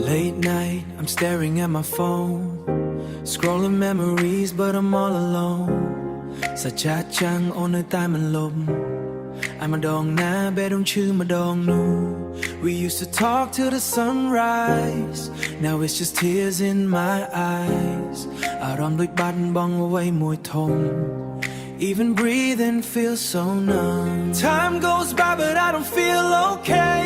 Late night, I'm staring at my phone, scrolling memories, but I'm all alone. สัจจะจังโอในใต้มันลมไอ้มาดองนะเบดงชื่อมาดองนู We used to talk till the sunrise. Now it's just tears in my eyes. อารมณ์ด้วยบัดบองเอาไว้มวยทม Even breathing feels so numb. Time goes by but I don't feel okay.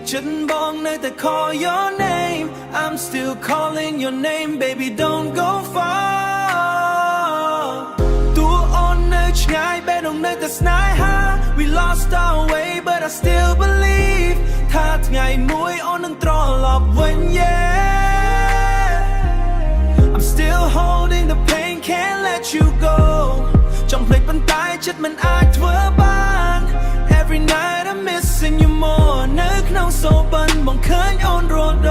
ฉันบอกในแต่ call your name. I'm still calling your name. Baby don't go far. ตัวอ่อนในง่าย Bet onในแต่ snai ha. We lost our way but I still believe. ถ้าง่ายมวยอ่อนนั้นตรอหลอบ when yeah. I'm still holding the pain, can't let you go. จงเพลงปันตายชัดมันอาจเวอร์บาน Every night I'm missing you more นึกน้องโซบันมองเคยอ่อนโรด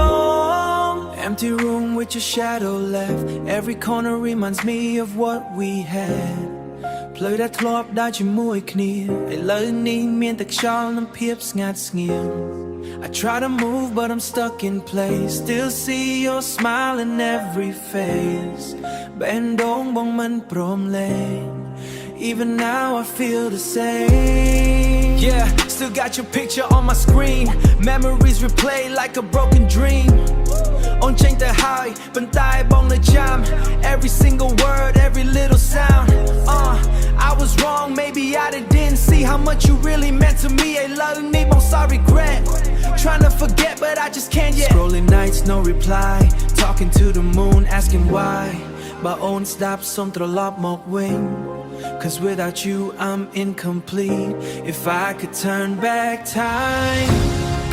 ง Empty room with your shadow left. Every corner reminds me of what we had. เพลยได้ทลบได้จะมวยเคลียไอ้เลยนี้เมียนแต่ชอลน้ำเพียบสงัดเงียบ I try to move but I'm stuck in place. Still see your smile in every face. แบนดงบองมันโปรมเลง Even now I feel the same. Yeah, still got your picture on my screen. Memories replay like a broken dream. On chain the high, but die bong the jam. Every single word, every little sound. I was wrong, maybe I didn't see how much you really meant to me. I love me, I'm sorry, regret. Trying to forget, but I just can't yet. Scrolling nights, no reply. Talking to the moon, asking why. But own stop, some throw up mock wing. Cause without you, I'm incomplete. If I could turn back time.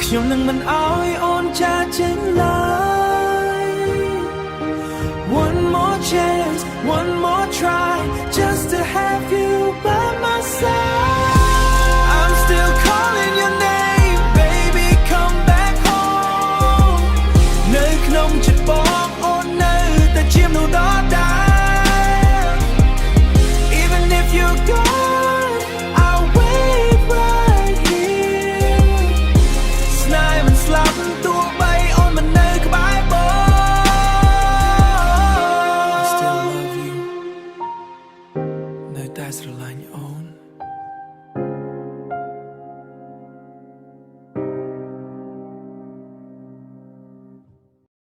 ខ្ញុំនឹងមិនអោយអូនចាចេញឡើយ